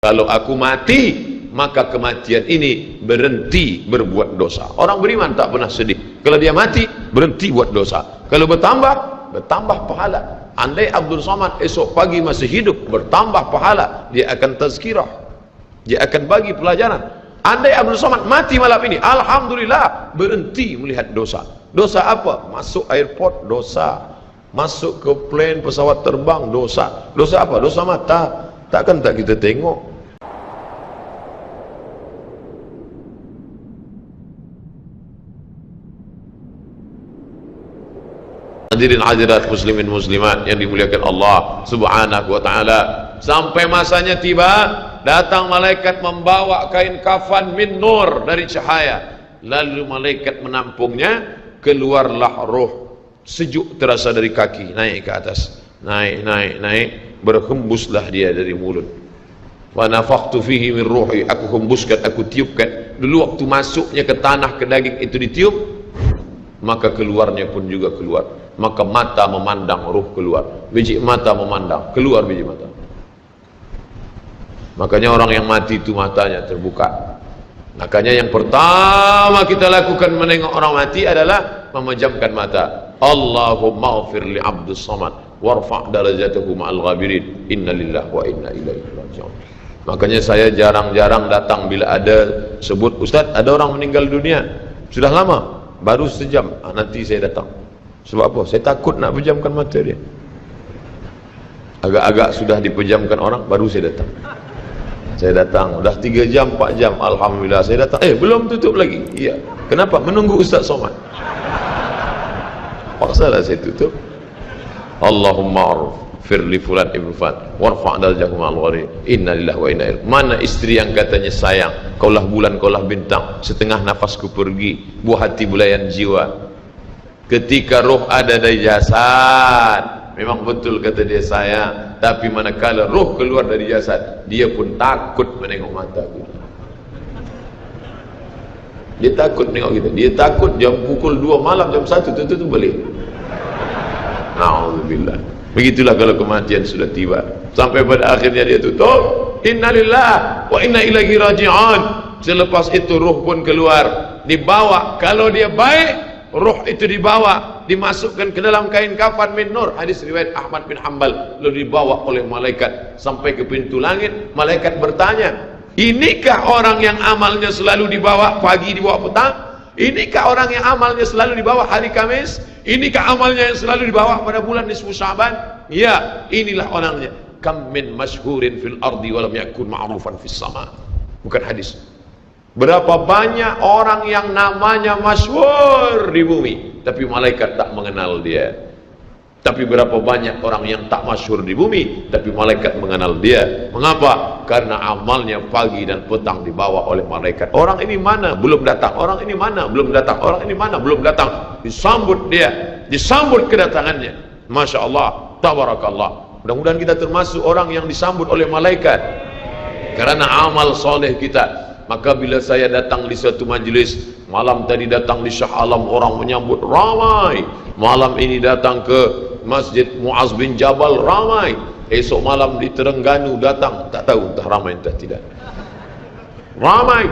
Kalau aku mati, maka kematian ini berhenti berbuat dosa. Orang beriman tak pernah sedih. Kalau dia mati, berhenti buat dosa. Kalau bertambah pahala. Andai Abdul Somad esok pagi masih hidup, bertambah pahala, dia akan tazkirah, dia akan bagi pelajaran. Andai Abdul Somad mati malam ini, alhamdulillah, berhenti melihat dosa. Dosa apa? Masuk airport, dosa. Masuk ke plane, pesawat terbang, dosa. Dosa apa? Dosa mata. Takkan tak kita tengok. Hadirin hadirat muslimin muslimat yang dimuliakan Allah subhanahu wa ta'ala, sampai masanya tiba, datang malaikat membawa kain kafan min nur, dari cahaya. Lalu malaikat menampungnya, keluarlah roh. Sejuk terasa dari kaki, naik ke atas, naik, berhembuslah dia dari mulut. Wa nafakhtu fihi min ruhi, aku hembuskan, aku tiupkan. Dulu waktu masuknya ke tanah, ke daging itu ditiup, maka keluarnya pun juga keluar. Maka mata memandang, ruh keluar. Biji mata memandang, keluar biji mata. Makanya orang yang mati itu matanya terbuka. Makanya yang pertama kita lakukan menengok orang mati adalah memejamkan mata. Allahumma ghfir li Abdus Somad warfa' darajatahu ma'al ghabirin, inna lillahi wa inna ilaihi raji'un. Makanya saya jarang-jarang datang bila ada sebut, Ustaz ada orang meninggal dunia, sudah lama, baru sejam, nanti saya datang. Sebab apa? Saya takut nak pejamkan mata dia. Agak-agak sudah dipejamkan orang, baru saya datang. Saya datang, dah 3 jam, 4 jam, alhamdulillah saya datang. Belum tutup lagi. Iya. Kenapa? Menunggu Ustaz Somad. Paksalah saya tutup. Allahumma ighfir li fulan ibn fulan warfa' darajatahu ma'al ghabirin, inna lillahi wa inna ilaihi. Mana istri yang katanya sayang, kaulah bulan, kaulah bintang, setengah nafasku pergi, buah hati belayan jiwa. Ketika roh ada dari jasad, memang betul kata dia sayang, tapi manakala roh keluar dari jasad, dia pun takut menengok mata kita. Dia takut menengok kita. Dia takut jam pukul 2 malam, jam 1 tutup balik. Na'udzubillah. Begitulah kalau kematian sudah tiba. Sampai pada akhirnya dia tutup, innalillah wa inna ilaihi raji'un. Selepas itu roh pun keluar, dibawa. Kalau dia baik, roh itu dibawa, dimasukkan ke dalam kain kafan min nur. Hadis riwayat Ahmad bin Hanbal. Lalu dibawa oleh malaikat sampai ke pintu langit. Malaikat bertanya, inikah orang yang amalnya selalu dibawa pagi, dibawa petang? Inikah orang yang amalnya selalu dibawa hari Kamis? Inikah amalnya yang selalu dibawa pada bulan nisfu Sya'ban? Ya, inilah orangnya. Kam min masyhurin fil ardi walam yakun ma'rufan fis sama. Bukan hadis. Berapa banyak orang yang namanya masyhur di bumi, tapi malaikat tak mengenal dia. Tapi berapa banyak orang yang tak masyhur di bumi, tapi malaikat mengenal dia. Mengapa? Karena amalnya pagi dan petang dibawa oleh malaikat. Orang ini mana? Belum datang. Orang ini mana? Belum datang. Orang ini mana? Belum datang. Disambut dia, disambut kedatangannya. Masya Allah, tabarakallah. Mudah-mudahan kita termasuk orang yang disambut oleh malaikat karena amal soleh kita. Maka bila saya datang di suatu majlis, malam tadi datang di Shah Alam, orang menyambut ramai. Malam ini datang ke Masjid Muaz bin Jabal, ramai. Esok malam di Terengganu datang, tak tahu entah ramai entah tidak. Ramai.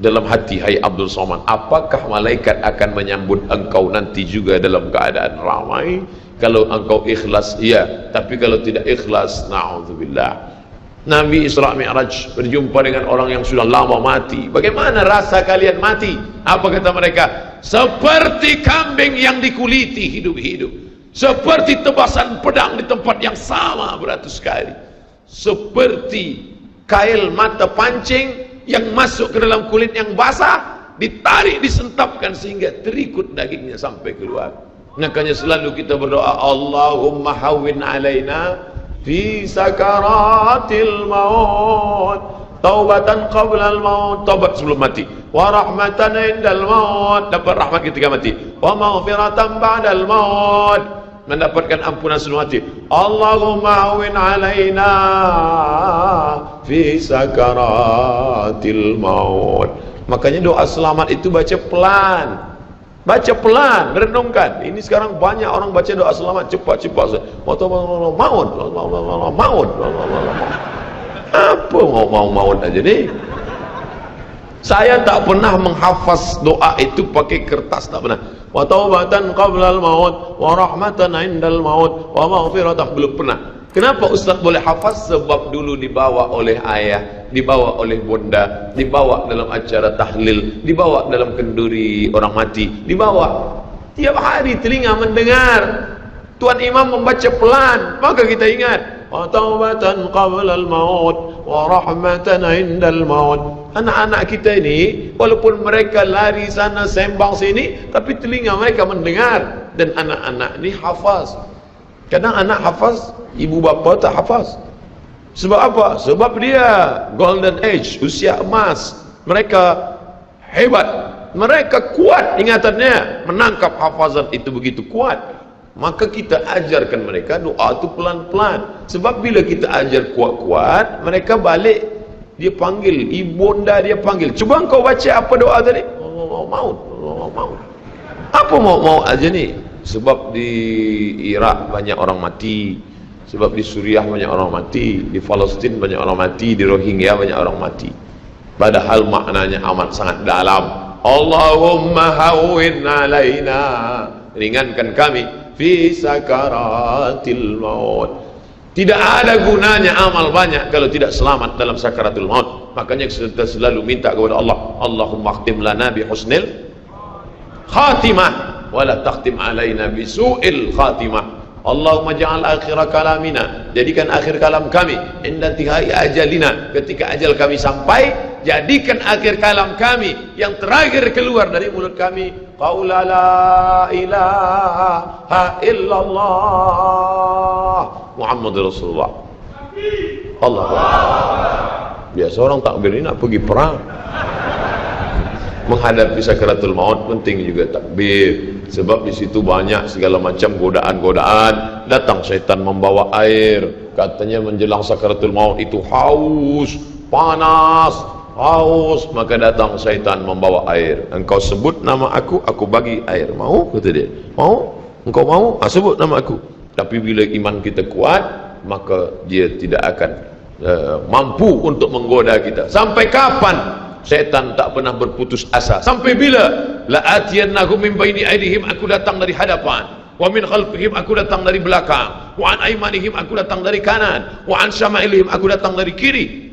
Dalam hati, hai Abdul Somad, apakah malaikat akan menyambut engkau nanti juga dalam keadaan ramai? Kalau engkau ikhlas, iya. Tapi kalau tidak ikhlas, na'udzubillah. Nabi Isra Mi'raj berjumpa dengan orang yang sudah lama mati. Bagaimana rasa kalian mati? Apa kata mereka? Seperti kambing yang dikuliti hidup-hidup, seperti tebasan pedang di tempat yang sama beratus kali, seperti kail mata pancing yang masuk ke dalam kulit yang basah, ditarik, disentapkan sehingga terikut dagingnya sampai keluar. Makanya selalu kita berdoa, Allahumma hawwin alaina fi sakaratil maut, taubatan qabla al maut, taubat sebelum mati, wa rahmatan indal maut, dapat rahmat ketika mati, wa maghfiratan ba'dal maut, mendapatkan ampunan sebelum mati. Allahumma awin alaina fi sakaratil maut. Makanya doa selamat itu baca pelan. Baca pelan, renungkan. Ini sekarang banyak orang baca doa selamat cepat-cepat. Maut. Apa mau maut aja nih? Saya tak pernah menghafaz doa itu pakai kertas, tak pernah. Wa taubatan qablal maut wa rahmatan indal maut wa maghfiratah, belum pernah. Kenapa Ustaz boleh hafaz? Sebab dulu dibawa oleh ayah, dibawa oleh bunda, dibawa dalam acara tahlil, dibawa dalam kenduri orang mati, dibawa. Tiap hari telinga mendengar Tuan Imam membaca pelan, maka kita ingat. Wa taubatan qablal maut wa rahmatan indal maut. Anak-anak kita ini walaupun mereka lari sana sembang sini, tapi telinga mereka mendengar. Dan anak-anak ini hafaz. Kadang anak hafaz, ibu bapa tak hafaz. Sebab apa? Sebab dia golden age, usia emas. Mereka hebat, mereka kuat ingatannya, menangkap hafazan itu begitu kuat. Maka kita ajarkan mereka doa itu pelan-pelan. Sebab bila kita ajar kuat-kuat, mereka balik, dia panggil, ibunda dia panggil. Cuba engkau baca apa doa tadi? Allah maut, Allah maut. Apa mau aja nih? Sebab di Irak banyak orang mati, sebab di Suriah banyak orang mati, di Palestin banyak orang mati, di Rohingya banyak orang mati. Padahal maknanya amat sangat dalam. Allahumma hawwin alaina, ringankan kami fi sakaratil maut. Tidak ada gunanya amal banyak kalau tidak selamat dalam sakaratul maut. Makanya kita selalu minta kepada Allah, Allahumma khtim lana bi husnil khatimah wala takhtim alaina bisu'il khatimah. Allahumma ja'al akhir kalamina, jadikan akhir kalam kami inda tihai ajalina, ketika ajal kami sampai, jadikan akhir kalam kami yang terakhir keluar dari mulut kami qaula la ilaha illallah Muhammadur Rasulullah. Allah. Biasa orang takbir ini nak pergi perang, menghadapi sakaratul maut penting juga takbir. Sebab di situ banyak segala macam godaan-godaan. Datang syaitan membawa air, katanya menjelang sakaratul maut itu haus, panas, haus, maka datang syaitan membawa air. Engkau sebut nama aku bagi air. Mau? Kata dia. Mau? Engkau mau? Sebut nama aku. Tapi bila iman kita kuat, maka dia tidak akan mampu untuk menggoda kita. Sampai kapan? Setan tak pernah berputus asa. Sampai bila? La atiyannahum min baini aydihim, aku datang dari hadapan. Wa min khalfihim, aku datang dari belakang. Wa an aymanihim, aku datang dari kanan. Wa an syama'ilihim, aku datang dari kiri.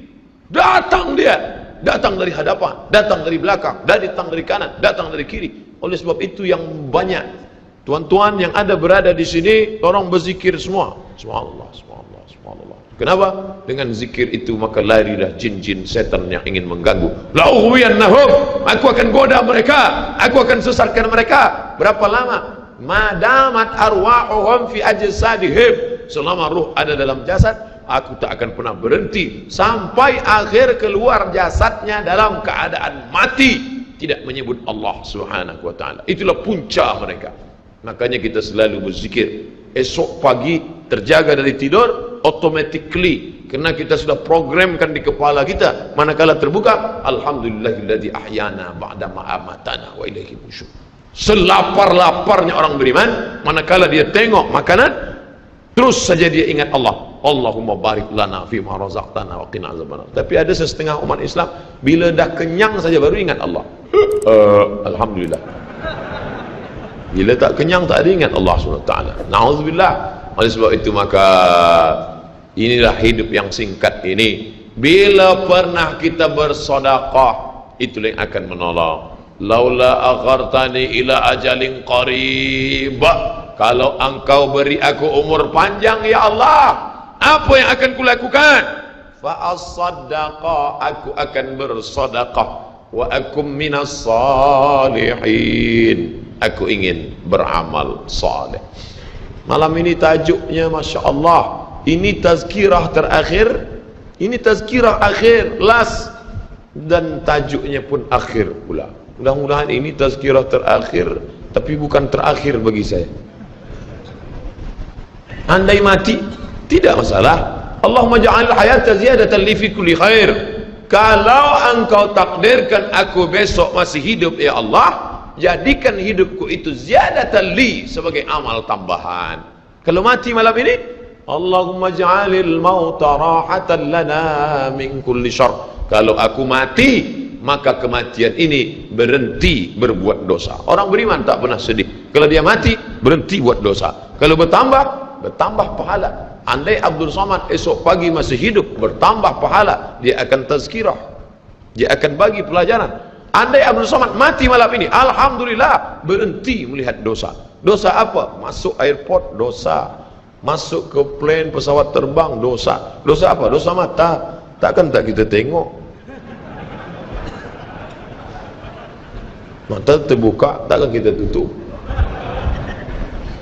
Datang dia, datang dari hadapan, datang dari belakang, datang dari kanan, datang dari kiri. Oleh sebab itu yang banyak tuan-tuan yang ada berada di sini, orang berzikir semua. Subhanallah, subhanallah, subhanallah. Kenapa? Dengan zikir itu maka larilah jin-jin setan yang ingin mengganggu. La'ughwiyannahum, aku akan goda mereka, aku akan sesatkan mereka. Berapa lama? Madamat arwahuhum fi ajsadihim, selama ruh ada dalam jasad, aku tak akan pernah berhenti sampai akhir keluar jasadnya dalam keadaan mati, tidak menyebut Allah Subhanahu wa taala. Itulah punca mereka. Makanya kita selalu berzikir. Esok pagi terjaga dari tidur automatically, karena kita sudah programkan di kepala kita, manakala terbuka, alhamdulillahilladzi ahyana ba'da ma amatana wa ilaihi nusyur. Selapar-laparnya orang beriman, manakala dia tengok makanan, terus saja dia ingat Allah. Allahumma barik lana fi ma razaqtana wa qina azabannar. Tapi ada setengah umat Islam, bila dah kenyang saja baru ingat Allah. Alhamdulillah. Bila tak kenyang tak ada ingat Allah SWT. Na'udzubillah. Oleh sebab itu maka inilah hidup yang singkat ini. Bila pernah kita bersedekah, itulah yang akan menolong. Laula akhartani ila ajalin qarib, kalau engkau beri aku umur panjang ya Allah, apa yang akan kulakukan? Fa as-sadaqah, aku akan bersedekah. Wa akum minas salihin, aku ingin beramal saleh. Malam ini tajuknya Masya Allah, ini tazkirah terakhir, ini tazkirah akhir, last, dan tajuknya pun akhir pula. Mudah-mudahan ini tazkirah terakhir, tapi bukan terakhir bagi saya. Andai mati, tidak masalah. Allahumma ja'al hayata ziyadatan li fi kulli khair. Kalau engkau takdirkan aku besok masih hidup ya Allah, jadikan hidupku itu ziyadatan li, sebagai amal tambahan. Kalau mati malam ini, Allahumma ja'alil mauta rahatan lana min kulli syarr. Kalau aku mati, maka kematian ini berhenti berbuat dosa. Orang beriman tak pernah sedih. Kalau dia mati, berhenti buat dosa. Kalau bertambah pahala. Andai Abdul Somad esok pagi masih hidup, bertambah pahala, dia akan tazkirah, dia akan bagi pelajaran. Andai Abdul Somad mati malam ini, alhamdulillah, berhenti melihat dosa. Dosa apa? Masuk airport, dosa. Masuk ke plane, pesawat terbang, dosa. Dosa apa? Dosa mata. Takkan tak kita tengok? Mata terbuka, takkan kita tutup?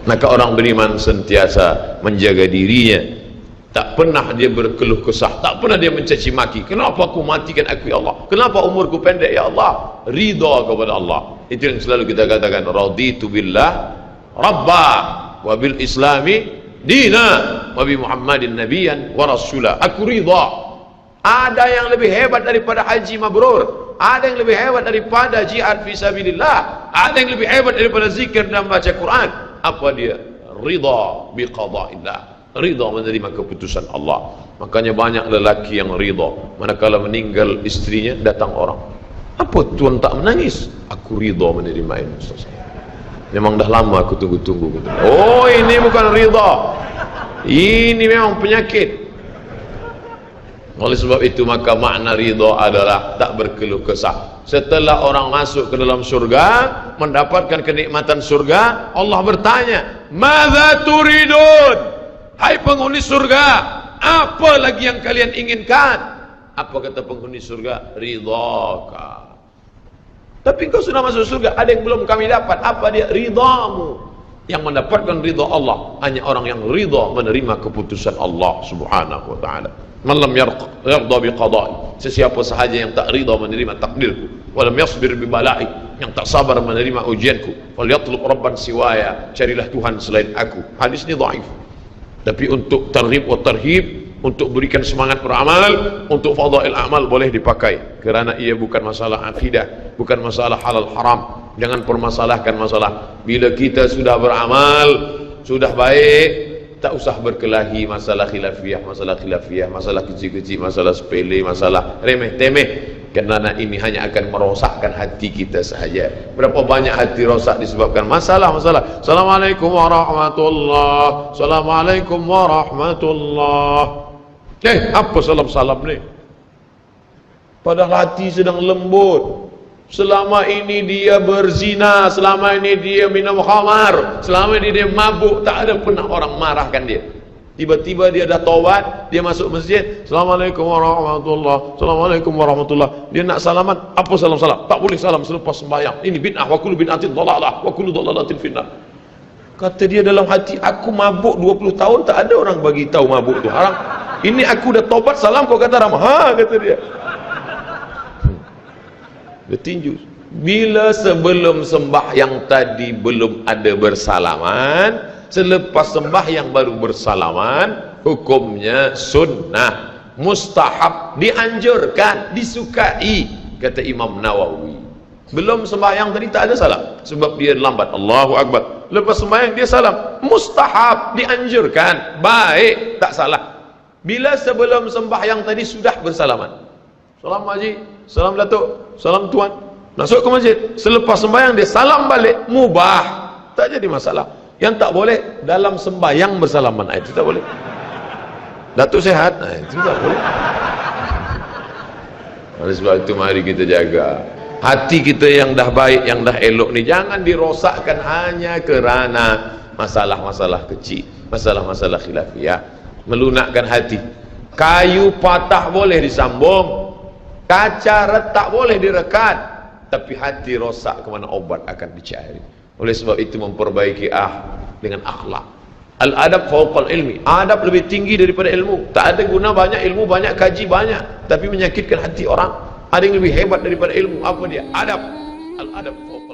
Maka orang beriman sentiasa menjaga dirinya. Tak pernah dia berkeluh kesah, tak pernah dia mencaci maki. Kenapa aku matikan aku ya Allah? Kenapa umurku pendek ya Allah? Ridha kepada Allah. Itu yang selalu kita katakan, raditu billah rabba wa bil islami dina wa bi Muhammadin nabiyyan wa rasula. Aku ridha. Ada yang lebih hebat daripada haji mabrur, ada yang lebih hebat daripada jihad fisabilillah, ada yang lebih hebat daripada zikir dan baca Quran. Apa dia? Ridha bi qada'illah. Ridha menerima keputusan Allah. Makanya banyak lelaki yang ridha manakala meninggal istrinya, datang orang, apa tuan tak menangis? Aku ridha menerima ini, Ustaz. Memang dah lama aku tunggu-tunggu. Oh, ini bukan ridha, ini memang penyakit. Oleh sebab itu maka makna ridha adalah tak berkeluh kesah. Setelah orang masuk ke dalam surga, mendapatkan kenikmatan surga, Allah bertanya, "Madza turidun?" Hai penghuni surga, apa lagi yang kalian inginkan? Apa kata penghuni surga? Ridhaka. Tapi engkau sudah masuk surga, ada yang belum kami dapat. Apa dia? Ridhamu. Yang mendapatkan ridha Allah hanya orang yang ridha menerima keputusan Allah Subhanahu wa taala. Man lam yarda bi qada'i. Sesiapa sahaja yang tak ridha menerima takdirku, wa lam yasbir bi bala'i, yang tak sabar menerima ujianku, falyatlub rabban siwaya, carilah Tuhan selain aku. Hadis ini dhaif. Tapi untuk targhib wa tarhib, untuk berikan semangat beramal, untuk fadail amal boleh dipakai, kerana ia bukan masalah akidah, bukan masalah halal haram. Jangan permasalahkan masalah. Bila kita sudah beramal, sudah baik, tak usah berkelahi masalah khilafiyah, masalah kecil-kecil, masalah sepele, masalah remeh-temeh. Kerana ini hanya akan merosakkan hati kita sahaja. Berapa banyak hati rosak disebabkan masalah-masalah. Assalamualaikum warahmatullahi, Assalamualaikum warahmatullahi. Apa salam-salam ni? Padahal hati sedang lembut. Selama ini dia berzina, selama ini dia minum khamar, selama ini dia mabuk, tak ada pernah orang marahkan dia. Tiba-tiba dia dah taubat, dia masuk masjid, Assalamualaikum warahmatullahi, Assalamualaikum warahmatullahi. Dia nak salaman, apa salam-salam? Tak boleh salam selepas sembahyang. Ini bid'ah, wa kullu bid'atin dhalalah, wa kullu dhalalatin finnar. Kata dia dalam hati, aku mabuk 20 tahun, tak ada orang bagi tahu mabuk tu haram. Ini aku dah taubat, salam kau kata haram. Ha, kata dia. Dia tinju. Bila sebelum sembahyang tadi belum ada bersalaman, selepas sembahyang baru bersalaman, hukumnya sunnah, mustahab, dianjurkan, disukai, kata Imam Nawawi. Belum sembahyang tadi tak ada salam, sebab dia lambat. Allahu Akbar. Lepas sembahyang dia salam, mustahab, dianjurkan, baik, tak salah. Bila sebelum sembahyang tadi sudah bersalaman, salam haji, salam datuk, salam tuan, masuk ke masjid, selepas sembahyang dia salam balik, mubah, tak jadi masalah. Yang tak boleh dalam sembahyang bersalaman, itu tak boleh. Datuk sehat, itu tak boleh. Oleh sebab itu mari kita jaga hati kita yang dah baik, yang dah elok ni, jangan dirosakkan hanya kerana masalah-masalah kecil, masalah-masalah khilafiyah. Melunakkan hati. Kayu patah boleh disambung, kaca retak boleh direkat, tapi hati rosak, kemana obat akan dicari. Oleh sebab itu memperbaiki dengan akhlak. Al-adab fauqal ilmi. Adab lebih tinggi daripada ilmu. Tak ada guna banyak ilmu, banyak kaji, banyak, tapi menyakitkan hati orang. Ada yang lebih hebat daripada ilmu. Apa dia? Adab. Al-adab fauqal